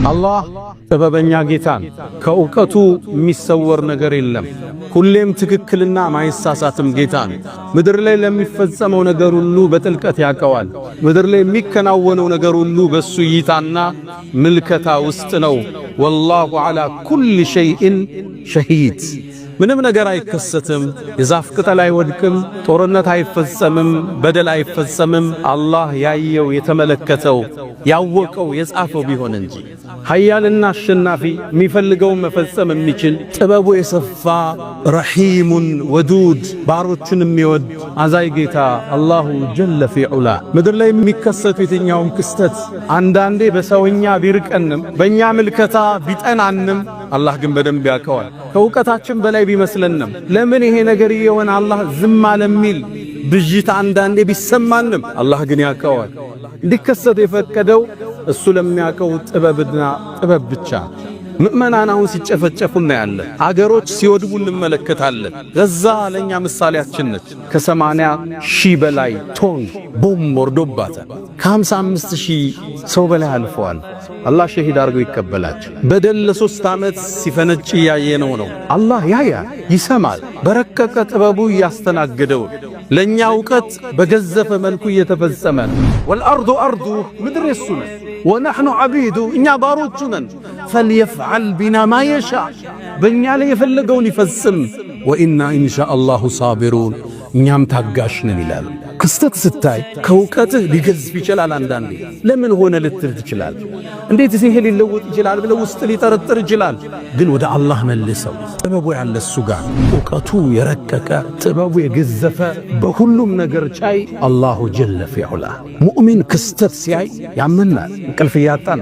አላህ ጥበበኛ ጌታን ከእውቀቱ የሚሰወር ነገር የለም። ሁሌም ትክክልና ማይሳሳትም ጌታን ምድር ላይ ለሚፈጸመው ነገር ሁሉ በጥልቀት ያቀዋል። ምድር ላይ የሚከናወነው ነገር ሁሉ በሱ እይታና ምልከታ ውስጥ ነው። ወላሁ ዐላ ኩሊ ሸይኢን ሸሂድ። ምንም ነገር አይከሰትም፣ የዛፍ ቅጠል አይወድቅም፣ ጦርነት አይፈጸምም፣ በደል አይፈጸምም አላህ ያየው የተመለከተው ያወቀው የጻፈው ቢሆን እንጂ። ኃያልና አሸናፊ የሚፈልገውን መፈጸም የሚችል ጥበቡ የሰፋ ረሂሙን ወዱድ ባሮችን የሚወድ አዛይ ጌታ አላሁ ጀለ ፊ ዑላ። ምድር ላይ የሚከሰቱ የትኛውም ክስተት አንዳንዴ በሰውኛ ቢርቀንም በእኛ ምልከታ ቢጠናንም አላህ ግን በደንብ ያውቀዋል። ከእውቀታችን በላይ ቢመስለንም ለምን ይሄ ነገር የሆነ አላህ ዝም አለ የሚል ብዥታ አንዳንዴ ቢሰማንም አላህ ግን ያውቀዋል። እንዲከሰት የፈቀደው እሱ ለሚያውቀው ጥበብና ጥበብ ብቻ። ምእመናን አሁን ሲጨፈጨፉ እናያለን። አገሮች ሲወድቡ እንመለከታለን። ገዛ ለኛ ምሳሌያችን ነች። ከ80,000 በላይ ቶን ቦምብ ወርዶባታል። ከ55,000 ሰው በላይ አልፈዋል። አላህ ሸሂድ አድርጎ ይቀበላቸው። በደል ለ3 ዓመት ሲፈነጭ እያየነው ነው። አላህ ያያል፣ ይሰማል። በረቀቀ ጥበቡ እያስተናገደው ለኛ እውቀት በገዘፈ መልኩ እየተፈጸመ ነው። ወልአርዱ አርዱ ምድር የሱ ነች፣ ወነሕኑ ዓቢዱ እኛ ባሮቹ ነን። ፈልየፍዓል ቢና ማ የሻ በእኛ ላይ የፈለገውን ይፈጽም። ወኢና ኢንሻአላሁ ሳቢሩን እኛም ታጋሽ ነን ይላል። ክስተት ስታይ ከእውቀትህ ሊገዝፍ ይችላል። አንዳንዴ ለምን ሆነ ልትል ትችላል። እንዴት ይሄ ሊለወጥ ይችላል ብለው ውስጥ ሊጠረጥር ይችላል። ግን ወደ አላህ መልሰው። ጥበቡ ያለ እሱ ጋር፣ እውቀቱ የረቀቀ ጥበቡ የገዘፈ በሁሉም ነገር ቻይ አላሁ ጀለ ፊ ዑላ። ሙእሚን ክስተት ሲያይ ያመናል። እንቅልፍ እያጣን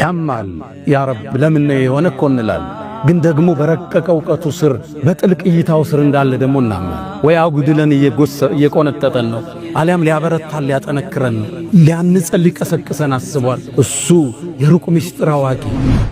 ያማል። ያ ረብ ለምን የሆነ እኮ እንላለን። ግን ደግሞ በረቀቀ እውቀቱ ስር በጥልቅ እይታው ስር እንዳለ ደግሞ እናምናለን። ወይ አጉድለን እየቆነጠጠን ነው፣ አሊያም ሊያበረታን ሊያጠነክረን ነው፣ ሊያንጸን ሊቀሰቅሰን አስቧል። እሱ የሩቅ ምስጢር አዋቂ።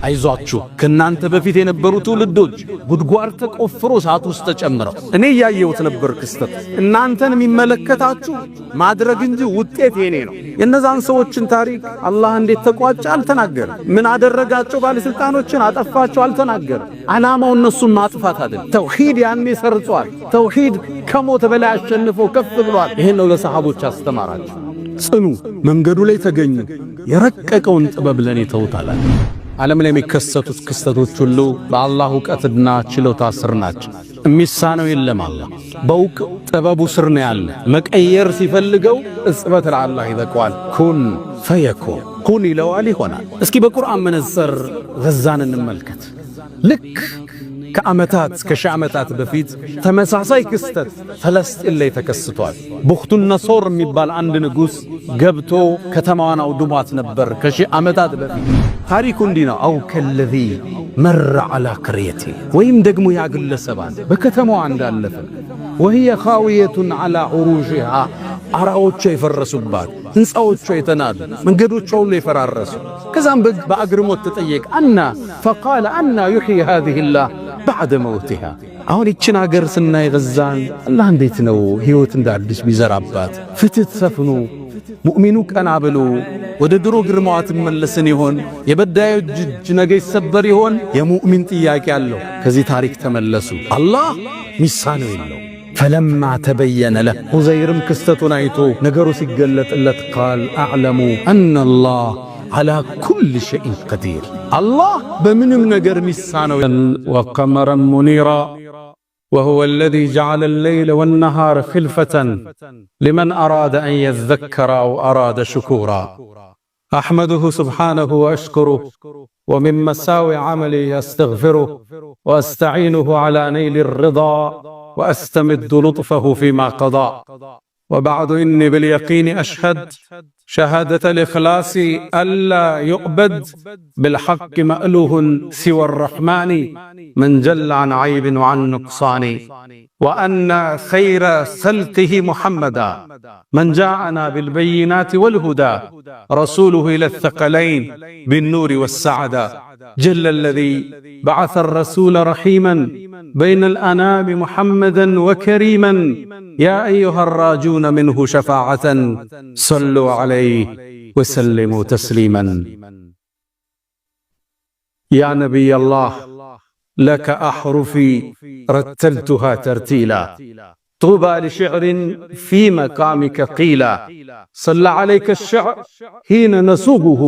አይዟችሁ ከእናንተ በፊት የነበሩ ትውልዶች ጉድጓድ ተቆፍሮ እሳት ውስጥ ተጨምረው እኔ እያየሁት ነበር ክስተት። እናንተን የሚመለከታችሁ ማድረግ እንጂ ውጤት የኔ ነው። የእነዛን ሰዎችን ታሪክ አላህ እንዴት ተቋጨ አልተናገርም። ምን አደረጋቸው? ባለስልጣኖችን አጠፋቸው አልተናገርም። ዓላማው እነሱን ማጥፋት አይደለም። ተውሂድ ያኔ ሰርጿል። ተውሂድ ከሞት በላይ አሸንፎ ከፍ ብሏል። ይሄን ነው ለሰሃቦች አስተማራቸው። ጽኑ፣ መንገዱ ላይ ተገኙ፣ የረቀቀውን ጥበብ ለኔ ተውታል። ዓለም ላይ የሚከሰቱት ክስተቶች ሁሉ በአላህ ዕውቀትና ችሎታ ስር ናቸው። የሚሳነው የለም። አላህ በእውቅ ጥበቡ ስር ነው ያለ። መቀየር ሲፈልገው እጽበት ለአላህ ይበቃዋል። ኩን ፈየኩን፣ ኩን ይለዋል ይሆናል። እስኪ በቁርአን መነጽር ገዛን እንመልከት። ልክ ከዓመታት ከሺህ ዓመታት በፊት ተመሳሳይ ክስተት ፈለስጢን ላይ ተከስቷል። ቡኽቱን ነሶር የሚባል አንድ ንጉሥ ገብቶ ከተማዋን አውድሟት ነበር ከሺህ ዓመታት በፊት። ታሪኩ እንዲህ ነው። አው ከለዚ መረ ዐላ ቅርየቲ ወይም ደግሞ ያ ግለሰባን በከተማዋ እንዳለፈ ወህየ ኻዊየቱን ዐላ ዑሩሽሃ አራዎቿ የፈረሱባት፣ ሕንፃዎቿ የተናዱ፣ መንገዶቿ ሁሉ የፈራረሱ። ከዛም በአግርሞት ተጠየቀ። አና ፈቃለ አና ዩሕዪ ሃዚሂላህ ባዕደ መውቲሃ። አሁን ይችን አገር ስናይ ገዛን አላህ እንዴት ነው ሕይወት እንዳዲስ ቢዘራባት፣ ፍትህ ሰፍኖ ሙእሚኑ ቀና ብሎ ወደ ድሮ ግርማዋ ትመለስን ይሆን? የበዳዮች እጅ ነገ ይሰበር ይሆን? የሙእሚን ጥያቄ አለው። ከዚህ ታሪክ ተመለሱ። አላህ ሚሳነው የለው። ፈለማ ተበየነ ለህ ዑዘይርም ክስተቱን አይቶ ነገሩ ሲገለጥለት ቃል አዕለሙ አነላህ ዐላ ኩሊ ሸይኢን ቀዲር። አላህ በምንም ነገር ሚሳነው። ወቀመረን ሙኒራ ወሁወ አለዚ ጀዐለ አለይለ ወነሃረ ኺልፈተን ሊመን አራደ አን የዘከረ አው አራደ ሽኩራ። አሕመዱሁ ስብሓነሁ ወአሽኩሩሁ ወሚን መሳዊዕ ዐመሊ አስተግፊሩሁ ወአስተዒኑሁ ዐላ ነይሊ ሪዳ وأستمد لطفه فيما قضى. وبعد إني باليقين أشهد شهادة الإخلاص ألا يعبد بالحق مألوه سوى الرحمن من جل عن عيب وعن نقصان. وأن خير سلقه محمدا من جاءنا بالبينات والهدى رسوله إلى الثقلين بالنور والسعادة. جل الذي بعث الرسول رحيما بين الأنام محمدا وكريما. يا أيها الراجون منه شفاعة صلوا عليه وسلموا تسليما. يا نبي الله لك أحرفي رتلتها ترتيلا طوبى لشعر في مقامك قيلا صلى عليك الشعر حين نسوبه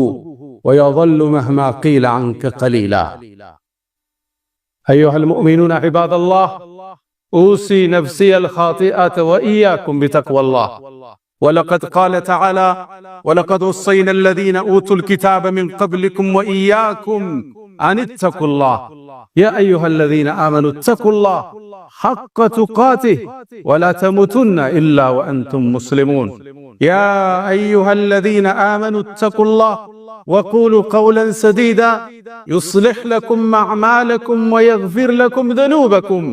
ويظل مهما قيل عنك قليلا. أيها المؤمنون عباد الله، أوصي نفسي الخاطئة وإياكم بتقوى الله. ولقد قال تعالى: ولقد وصينا الذين أوتوا الكتاب من قبلكم وإياكم أن اتقوا الله يا أيها الذين آمنوا اتقوا الله حق تقاته ولا تموتن إلا وأنتم مسلمون. يا أيها الذين آمنوا اتقوا الله وقولوا قولا سديدا يصلح لكم أعمالكم ويغفر لكم ذنوبكم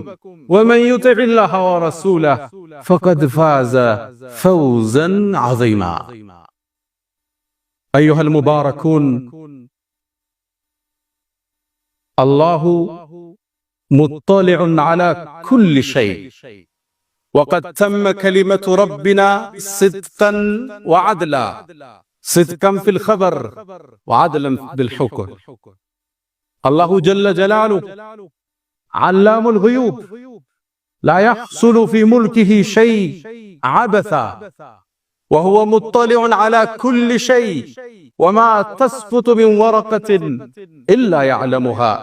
ومن يطع الله ورسوله فقد فاز فوزا عظيما. أيها المباركون، الله مطلع على كل شيء، وقد تم كلمة ربنا صدقا وعدلا، صدقا في الخبر وعدلا بالحكم. الله جل جلاله علام الغيوب، لا يحصل في ملكه شيء عبثا، وهو مطلع على كل شيء، وما تسقط من ورقة إلا يعلمها،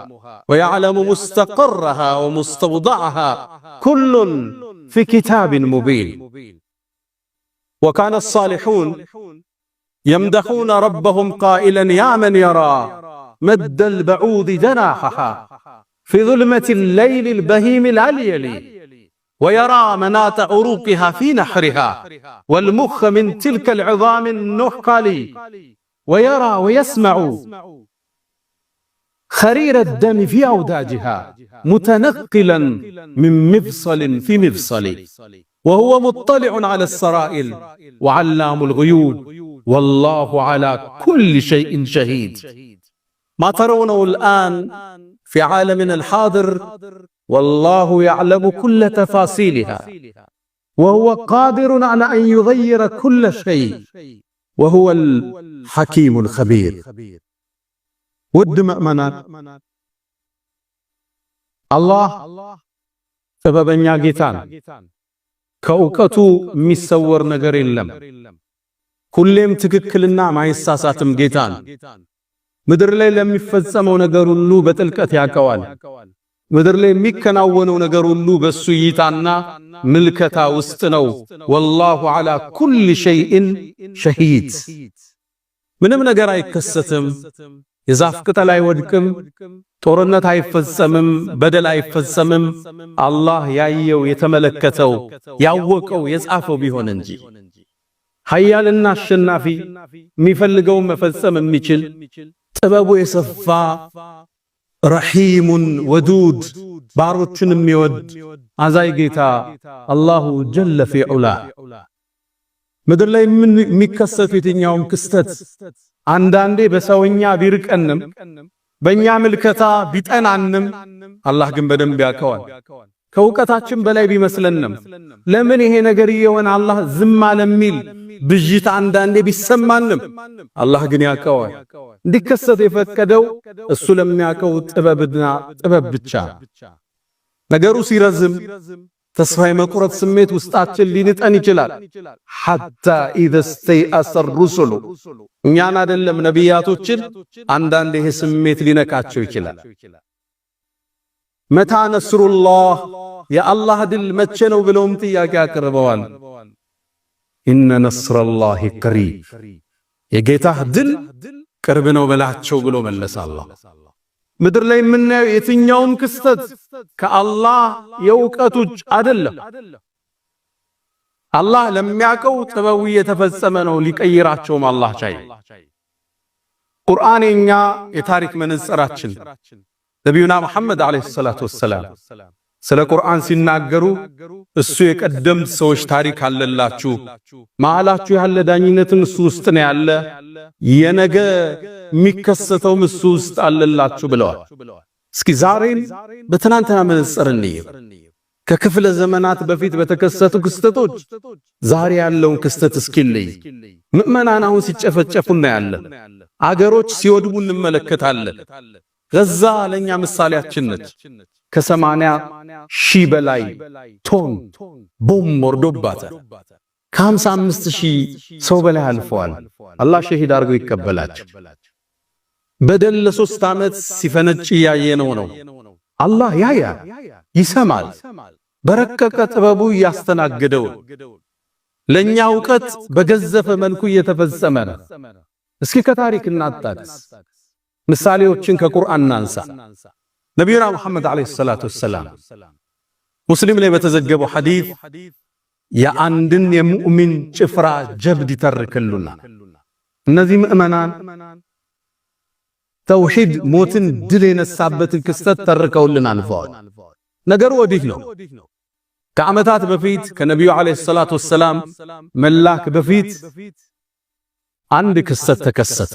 ويعلم مستقرها ومستودعها، كل في كتاب مبين. وكان الصالحون يمدحون ربهم قائلا: يا من يرى مد البعوض جناحها في ظلمة الليل البهيم العليل، ويرى مناط عروقها في نحرها، والمخ من تلك العظام النحقل، ويرى ويسمع خرير الدم في أوداجها متنقلا من مفصل في مفصل، وهو مطلع على السرائر وعلام الغيوب، والله على كل شيء شهيد. ما ترونه الآن في عالمنا الحاضر والله يعلم كل تفاصيلها، وهو قادر على أن يغير كل شيء، وهو الحكيم الخبير. ود مؤمنات الله ጥበበኛ ጌታ ነው። ከእውቀቱ የሚሰወር ነገር የለም። ሁሌም ትክክልና ማይሳሳትም ጌታ ነው። ምድር ላይ ለሚፈጸመው ነገር ሁሉ በጥልቀት ያውቀዋል። ምድር ላይ የሚከናወነው ነገር ሁሉ በሱ እይታና ምልከታ ውስጥ ነው። ወላሁ ዐላ ኩሊ ሸይእን ሸሂድ። ምንም ነገር አይከሰትም፣ የዛፍ ቅጠል አይወድቅም፣ ጦርነት አይፈጸምም፣ በደል አይፈጸምም። አላህ ያየው የተመለከተው ያወቀው የጻፈው ቢሆን እንጂ ኃያልና አሸናፊ፣ የሚፈልገውን መፈጸም የሚችል ጥበቡ የሰፋ ረሂሙን ወዱድ ባሮችን የሚወድ አዛይ ጌታ አላሁ ጀለ ፊ ዑላ። ምድር ላይ የሚከሰቱ የትኛውም ክስተት አንዳንዴ በሰውኛ ቢርቀንም በእኛ ምልከታ ቢጠናንም አላህ ግን በደንብ ያውቀዋል። ከእውቀታችን በላይ ቢመስለንም ለምን ይሄ ነገር እየሆነ አላህ ዝም አለ የሚል ብዥታ አንዳንዴ ቢሰማንም አላህ ግን ያውቀዋል። እንዲከሰት የፈቀደው እሱ ለሚያውቀው ጥበብና ጥበብ ብቻ። ነገሩ ሲረዝም ተስፋ የመቁረጥ ስሜት ውስጣችን ሊንጠን ይችላል። ሐታ ኢዘ ስተይአሰ ሩሱሉ፣ እኛን አይደለም ነቢያቶችን አንዳንዴ ይሄ ስሜት ሊነካቸው ይችላል። መታ ነስሩላህ፣ የአላህ ድል መቼ ነው ብለውም ጥያቄ አቅርበዋል። ኢነ ነስረላሂ ቀሪብ፣ የጌታህ ድል ቅርብ ነው በላቸው ብሎ መለሰ አላህ። ምድር ላይ የምናየው የትኛውም ክስተት ከአላህ የእውቀት ውጭ አይደለም። አላህ ለሚያውቀው ጥበቡ የተፈጸመ ነው፣ ሊቀይራቸውም አላህ ቻይ። ቁርአን የኛ የታሪክ መነጽራችን። ነቢዩና መሐመድ አለይሂ ሰላቱ ወሰላም ስለ ቁርአን ሲናገሩ እሱ የቀደምት ሰዎች ታሪክ አለላችሁ፣ መሃላችሁ ያለ ዳኝነትም እሱ ውስጥ ነው ያለ፣ የነገ የሚከሰተውም እሱ ውስጥ አለላችሁ ብለዋል። እስኪ ዛሬን በትናንትና መነጽር እንየው። ከክፍለ ዘመናት በፊት በተከሰቱ ክስተቶች ዛሬ ያለውን ክስተት እስኪልይ። ምእመናን አሁን ሲጨፈጨፉ እናያለን። አገሮች ሲወድሙ እንመለከታለን። ገዛ ለኛ ምሳሌያችን ነች። ከ80 ሺህ በላይ ቶን ቦምብ ወርዶባታል። ከ55 ሺህ ሰው በላይ አልፈዋል። አላህ ሸሂድ አድርጎ ይቀበላቸው። በደል ለ3 ዓመት ሲፈነጭ ያየነው ነው። አላህ ያያል፣ ይሰማል። በረቀቀ ጥበቡ ያስተናገደው ለኛ ዕውቀት በገዘፈ መልኩ እየተፈጸመ ነው። እስኪ ከታሪክ እናጣቅስ፣ ምሳሌዎችን ከቁርአን እናንሳ። ነቢዩና ሙሐመድ አለይሂ ሰላቱ ወሰላም ሙስሊም ላይ በተዘገበው ሐዲስ የአንድን የሙእሚን ጭፍራ ጀብድ ይተርክሉናል። እነዚህ ምእመናን ተውሂድ ሞትን ድል የነሳበትን ክስተት ተርከውልን አልፈዋል። ነገሩ ወዲህ ነው። ከዓመታት በፊት ከነቢዩ አለይሂ ሰላቱ ወሰላም መላክ በፊት አንድ ክስተት ተከሰተ።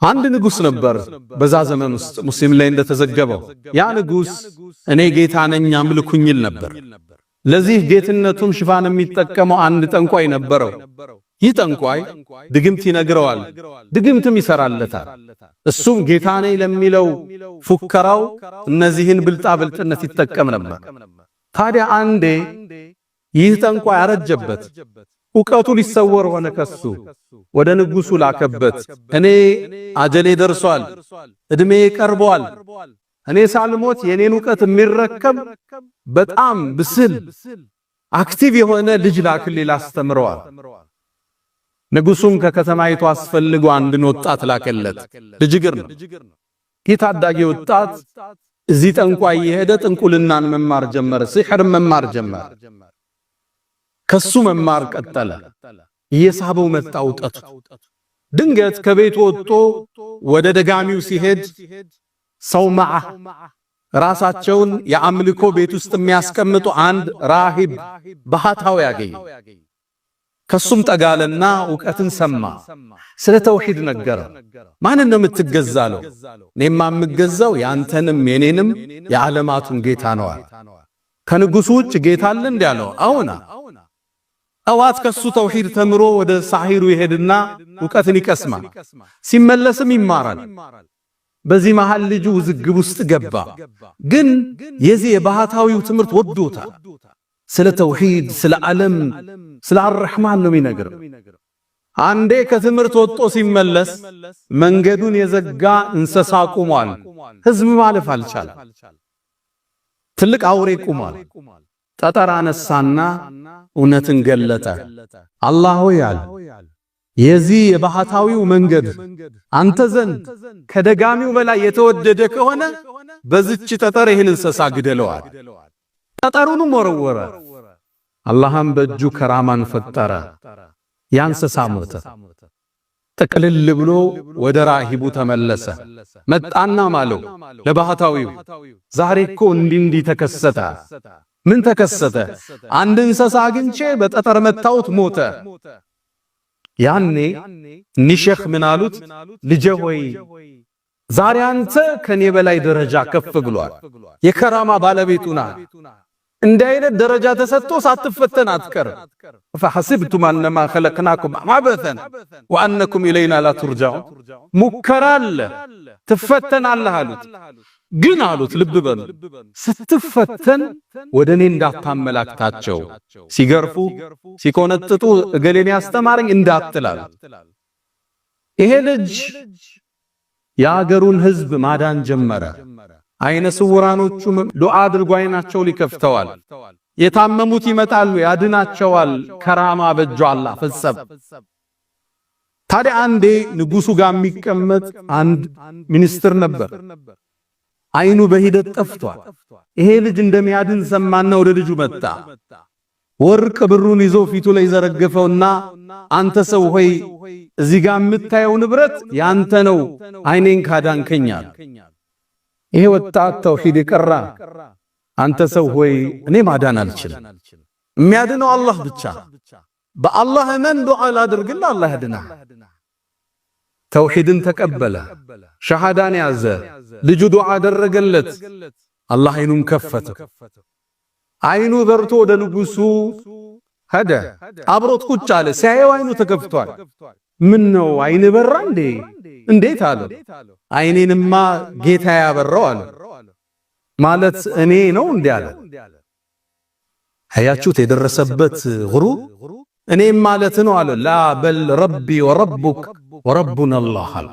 አንድ ንጉስ ነበር በዛ ዘመን ውስጥ ሙስሊም ላይ እንደተዘገበው። ያ ንጉስ እኔ ጌታ ነኝ አምልኩኝ ይል ነበር። ለዚህ ጌትነቱም ሽፋን የሚጠቀመው አንድ ጠንቋይ ነበረው። ይህ ጠንቋይ ድግምት ይነግረዋል፣ ድግምትም ይሰራለታል። እሱም ጌታ ነኝ ለሚለው ፉከራው እነዚህን ብልጣብልጥነት ይጠቀም ነበር። ታዲያ አንዴ ይህ ጠንቋይ አረጀበት፣ ዕውቀቱ ሊሰወር ሆነ ከሱ። ወደ ንጉሱ ላከበት። እኔ አጀሌ ደርሷል፣ እድሜ ቀርቧል፣ እኔ ሳልሞት የኔን ዕውቀት የሚረከብ በጣም ብስል አክቲቭ የሆነ ልጅ ላክልኝ ላስተምረዋል። ንጉሱም ከከተማይቱ አስፈልጎ አንድን ወጣት ላከለት። ልጅ እግር ነው። ይህ ታዳጊ ወጣት እዚህ ጠንቋይ የሄደ ጥንቁልናን መማር ጀመረ፣ ሲሕር መማር ጀመረ። ከሱ መማር ቀጠለ። እየሳበው መጣ ዕውቀቱ። ድንገት ከቤቱ ወጥቶ ወደ ደጋሚው ሲሄድ ሰውማዓ ራሳቸውን የአምልኮ ቤት ውስጥ የሚያስቀምጡ አንድ ራሂብ ባህታዊ ያገኘ። ከሱም ጠጋለና ዕውቀትን ሰማ። ስለ ተውሂድ ነገረው። ማንን ነው የምትገዛለው? እኔማ የምገዛው ያንተንም የኔንም የዓለማቱን ጌታ ነው። ከንጉሱ ውጭ ጌታ አለ እንዴ አለው። አዎና። ጠዋት ከሱ ተውሂድ ተምሮ ወደ ሳሂሩ ይሄድና ዕውቀትን ይቀስማል። ሲመለስም ይማራል። በዚህ መሃል ልጁ ውዝግብ ውስጥ ገባ። ግን የዚህ የባህታዊው ትምህርት ወዶታል። ስለ ተውሂድ፣ ስለ ዓለም፣ ስለ አርሕማን ነው የሚነግረው። አንዴ ከትምህርት ወጥቶ ሲመለስ መንገዱን የዘጋ እንስሳ ቁሟል። ህዝብ ማለፍ አልቻለም። ትልቅ አውሬ ቁሟል። ጠጠር አነሳና እውነትን ገለጠ። አላህ ሆይ አለ፣ የዚህ የባህታዊው መንገድ አንተ ዘንድ ከደጋሚው በላይ የተወደደ ከሆነ በዚች ጠጠር ይህን እንስሳ ግደለዋል። ጠጠሩንም ወረወረ። አላህም በእጁ ከራማን ፈጠረ። ያ እንስሳ ሞተ። ጥቅልል ብሎ ወደ ራሂቡ ተመለሰ። መጣና ማለው ለባህታዊው፣ ዛሬ እኮ እንዲህ ተከሰተ። ምን ተከሰተ? አንድ እንስሳ አግኝቼ በጠጠር መታውት ሞተ። ያኔ ኒሸኽ ምን አሉት? ልጄ ሆይ ዛሬ አንተ ከኔ በላይ ደረጃ ከፍ ብሏል። የከራማ ባለቤቱና እንዲህ አይነት ደረጃ ተሰጥቶ ሳትፈተን አትቀር። ፈሐሲብቱም አነማ ኸለቅናኩም አበሰን ወአነኩም ኢለይና ላ ቱርጃዑን። ሙከራ አለ፣ ትፈተናለህ አሉት። ግን አሉት ልብ በሉ፣ ስትፈተን ወደ እኔ እንዳታመላክታቸው፣ ሲገርፉ ሲቆነጥጡ እገሌን ያስተማረኝ እንዳትላል። ይሄ ልጅ የአገሩን ሕዝብ ማዳን ጀመረ። አይነ ስውራኖቹም ዱዓ አድርጎ አይናቸው ሊከፍተዋል። የታመሙት ይመጣሉ፣ ያድናቸዋል። ከራማ በእጁ አላህ ፈጸመ። ታዲያ አንዴ ንጉሱ ጋር የሚቀመጥ አንድ ሚኒስትር ነበር። አይኑ በሂደት ጠፍቷል። ይሄ ልጅ እንደሚያድን ሰማና ወደ ልጁ መጣ። ወርቅ ብሩን ይዞ ፊቱ ላይ ዘረገፈውና አንተ ሰው ሆይ እዚህ ጋር የምታየው ንብረት ያንተ ነው፣ አይኔን ካዳንከኛል። ይሄ ወጣት ተውሂድ ይቀራ። አንተ ሰው ሆይ እኔ ማዳን አልችልም፣ የሚያድነው አላህ ብቻ። በአላህ እመን፣ ዱዓ አድርግልህ፣ አላህ ያድናል። ተውሂድን ተቀበለ፣ ሸሃዳን ያዘ። ልጁ ዱዓ አደረገለት፣ አላህ አይኑን ከፈተ። አይኑ በርቶ ወደ ንጉሱ ሄደ። አብሮት ቁጭ አለ። ሲያየው አይኑ ተከፍቷል። ምን ነው አይን በራ እንዴ? እንዴት አለ አይኔንማ ጌታ ያበራው አለ ማለት እኔ ነው እንዴ አለ አያችሁት የደረሰበት ጉሩር እኔም ማለት ነው አለ ላ በል ረቢ ወረቡክ ወረቡና አላህ አለ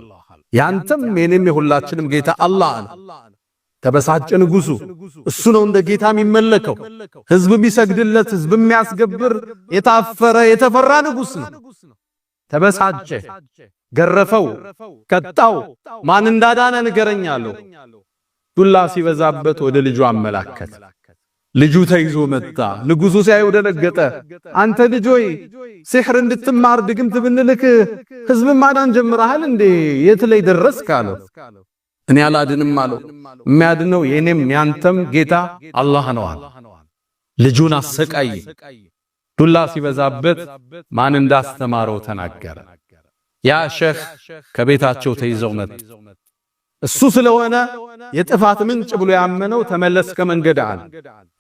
ያንተም የኔም የሁላችንም ጌታ አላህ አለ ተበሳጨ ንጉሱ እሱ ነው እንደ ጌታ የሚመለከው ህዝብ የሚሰግድለት ህዝብ የሚያስገብር የታፈረ የተፈራ ንጉስ ነው ተበሳጨ ገረፈው ቀጣው ማን እንዳዳነ ንገረኛለሁ ዱላ ሲበዛበት ወደ ልጁ አመላከተ ልጁ ተይዞ መጣ ንጉሱ ሲያየው ደነገጠ አንተ ልጅ ሆይ ሲህር እንድትማር ድግምት ብንልክ ህዝብ ማዳን ጀምረሃል እንዴ የት ላይ ደረስክ አለው እኔ አላድንም አለው የሚያድነው የኔም ያንተም ጌታ አላህ ነው አለ ልጁን አሰቃይ ዱላ ሲበዛበት ማን እንዳስተማረው ተናገረ ያ ሼህ ከቤታቸው ተይዘው መጡ እሱ ስለሆነ የጥፋት ምንጭ ብሎ ያመነው ተመለስ ከመንገድ አለ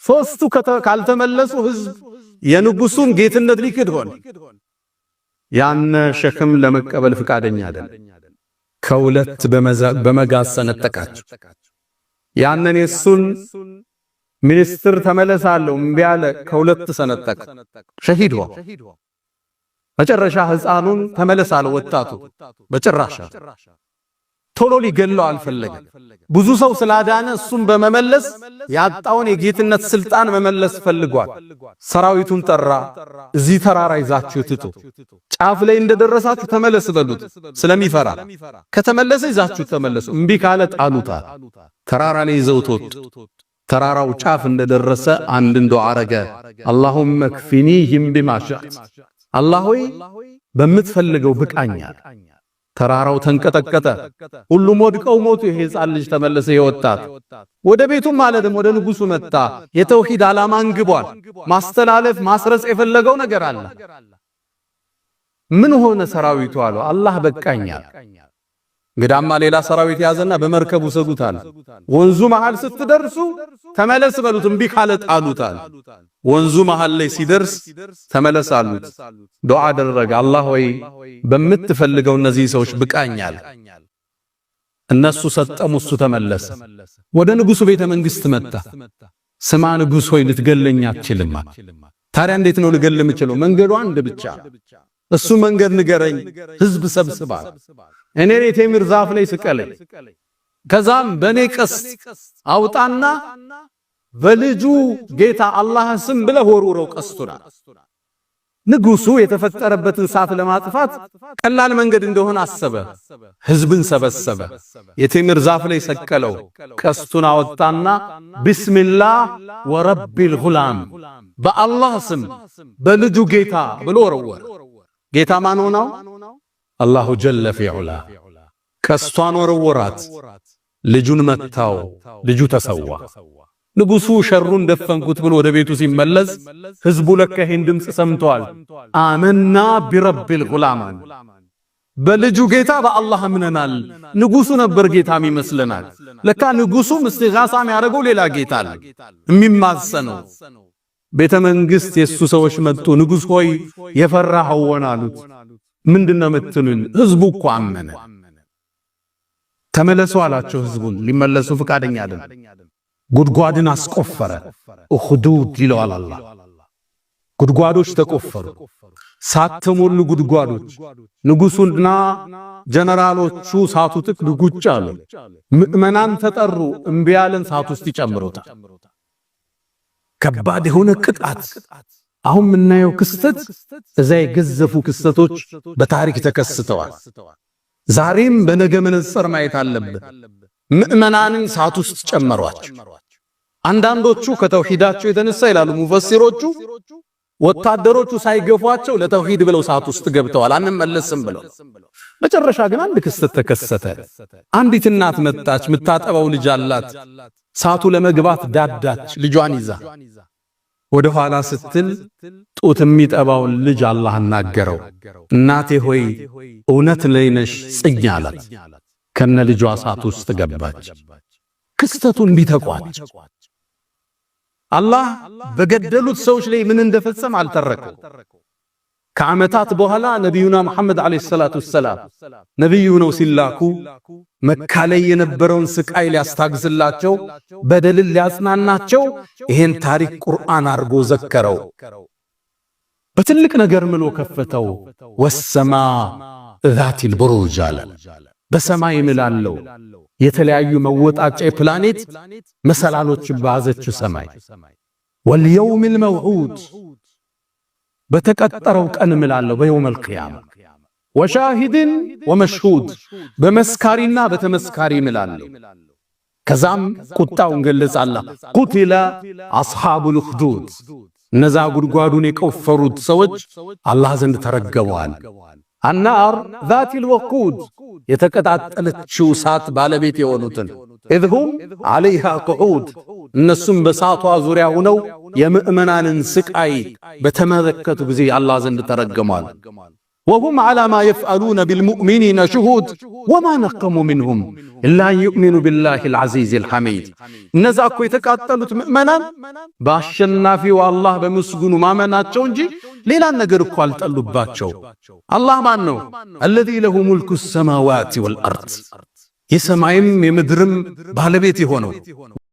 ሶስቱ ካልተመለሱ ህዝብ የንጉሱን ጌትነት ሊክድ ሆነ ያን ሸክም ለመቀበል ፍቃደኛ አይደለም ከሁለት በመጋዝ ሰነጠቃቸው ያንን የሱን ሚኒስትር ተመለሳለሁ እምቢ አለ ከሁለት ሰነጠቀ ሸሂድ ሆነ መጨረሻ ህፃኑን ተመለሳለሁ ወጣቱ በጭራሽ ቶሎ ሊገለው አልፈለገም ብዙ ሰው ስላዳነ እሱም በመመለስ ያጣውን የጌትነት ስልጣን መመለስ ፈልጓል ሰራዊቱን ጠራ እዚህ ተራራ ይዛችሁ ትቱ ጫፍ ላይ እንደደረሳችሁ ተመለስ በሉት ስለሚፈራ ከተመለሰ ይዛችሁ ተመለሱ እምቢ ካለ ጣሉታ ተራራ ላይ ይዘውት ወጡ ተራራው ጫፍ እንደደረሰ አንድ እንደው አረገ اللهم اكفنيهم بما شئت አላህ ሆይ በምትፈልገው ብቃኛል ተራራው ተንቀጠቀጠ ሁሉም ወድቀው ሞቱ ይሄ ሕፃን ልጅ ተመለሰ ይወጣት ወደ ቤቱ ማለትም ወደ ንጉሱ መጣ የተውሂድ ዓላማ አንግቧል ማስተላለፍ ማስረጽ የፈለገው ነገር አለ ምን ሆነ ሰራዊቱ አለው አላህ በቃኛል ግዳማ ሌላ ሰራዊት ያዘና በመርከቡ ሰጉታል ወንዙ መሃል ስትደርሱ ተመለስ በሉት እምቢ ካለ ጣሉታል ወንዙ መሃል ላይ ሲደርስ ተመለሳሉት ዱዓ አደረገ አላህ ሆይ በምትፈልገው እነዚህ ሰዎች ብቃኛል እነሱ ሰጠሙ እሱ ተመለሰ ወደ ንጉሱ ቤተ መንግስት መጣ ስማ ንጉስ ሆይ ልትገለኝ አትችልም ታዲያ እንዴት ነው ልገል የምችለው መንገዱ አንድ ብቻ እሱ መንገድ ንገረኝ ህዝብ ሰብስባ እኔ ቴምር ዛፍ ላይ ስቀለኝ ከዛም በኔ ቀስት አውጣና በልጁ ጌታ አላህ ስም ብለህ ወርውረው ቀስቱና ንጉሱ የተፈጠረበትን ሳት ለማጥፋት ቀላል መንገድ እንደሆነ አሰበ ህዝብን ሰበሰበ የቴምር ዛፍ ላይ ሰቀለው ቀስቱን አወጣና ቢስሚላህ ወረቢል ጉላም በአላህ ስም በልጁ ጌታ ብሎ ወረወረ ጌታ ማን ሆነው አላሁ ጀለ ፊዑላ ቀስቷን ወረወራት ልጁን መታው ልጁ ተሰዋ ንጉሱ ሸሩን ደፈንኩት ብሎ ወደ ቤቱ ሲመለስ ህዝቡ ለካ ይሄን ድምጽ ሰምቷል አመና ቢረቢል ጉላም በልጁ ጌታ በአላህ አምነናል ንጉሱ ነበር ጌታም ይመስለናል ለካ ንጉሱም እስቲጋሳም ያደረገው ሌላ ጌታ አለ የሚማጸነው ቤተ መንግስት የሱ ሰዎች መጡ ንጉስ ሆይ የፈራኸው ወናሉት ምንድነው መትሉን ህዝቡ እኮ አመነ ተመለሱ አላቸው ህዝቡን ሊመለሱ ፍቃደኛ አይደለም ጉድጓድን አስቆፈረ እኹዱድ ይለዋል አላህ ጉድጓዶች ተቆፈሩ ሳተሞሉ ጉድጓዶች ንጉሱና ጀነራሎቹ ሳቱ ጥቅ ጉጭ አሉ ምእመናን ተጠሩ እምቢ ያለን ሳቱ ውስጥ ይጨምሩታል ከባድ የሆነ ቅጣት አሁን ምናየው ክስተት እዛ የገዘፉ ክስተቶች በታሪክ ተከስተዋል ዛሬም በነገ መነጽር ማየት አለብን ምእመናንን ሳት ውስጥ ጨመሯቸው አንዳንዶቹ ከተውሂዳቸው የተነሳ ይላሉ ሙፈሲሮቹ ወታደሮቹ ሳይገፏቸው ለተውሂድ ብለው ሳት ውስጥ ገብተዋል አንመለስም ብለው መጨረሻ ግን አንድ ክስተት ተከሰተ አንዲት እናት መጣች ምታጠባው ልጅ አላት ሳቱ ለመግባት ዳዳች ልጇን ይዛ ወደ ኋላ ስትል ጡት የሚጠባው ልጅ አላህ አናገረው እናቴ ሆይ እውነት ላይ ነሽ ጽኛ አላት ከነ ልጇ ሳት ውስጥ ገባች ክስተቱን ቢተቋጭ አላህ በገደሉት ሰዎች ላይ ምን እንደፈጸም አልተረከው ከዓመታት በኋላ ነቢዩና መሐመድ ዓለይሂ ሰላቱ ወሰላም ነቢዩ ነው ሲላኩ መካ ላይ የነበረውን ስቃይ ሊያስታግስላቸው በደልን ሊያጽናናቸው ይሄን ታሪክ ቁርአን አርጎ ዘከረው። በትልቅ ነገር ምሎ ከፈተው። ወሰማ ዛቲል ቡሩጅ አለ። በሰማይ ምላለው የተለያዩ መወጣጫ ፕላኔት መሰላሎች ባዘች ሰማይ። ወልየውሚል መውዑድ በተቀጠረው ቀን ምላለው በየውመል ቂያማ። ወሻሂድን ወመሽሁድ በመስካሪና በተመስካሪ ምላለው። ከዛም ቁጣውን ገለጸ አላህ። ቁቲለ አስሓቡል ኡኽዱድ እነዛ ጉድጓዱን የቆፈሩት ሰዎች አላህ ዘንድ ተረገመዋል። አናር ዛቲል ወቁድ የተቀጣጠለችው እሳት ባለቤት የሆኑትን ኢዝሁም ዓለይሃ ቁዑድ እነሱም በሳቷ ዙሪያ ሆነው የምእመናንን ስቃይ በተመለከቱ ጊዜ አላህ ዘንድ ተረገመዋል። ወሁም ዓላ ማ የፍዐሉነ ቢልሙእሚኒነ ሹሁድ ወማ ነቀሙ ሚንሁም ኢላ አን ዩእሚኑ ቢላሂል ዐዚዚል ሐሚድ። እነዛ እኮ የተቃጠሉት ምእመናን በአሸናፊው አላህ በምስጉኑ ማመናቸው እንጂ ሌላን ነገር እኮ አልጠሉባቸው። አላህ ማን ነው? አለዚ ለሁ ሙልኩ ሰማዋቲ ወልአርድ የሰማይም የምድርም ባለቤት የሆነው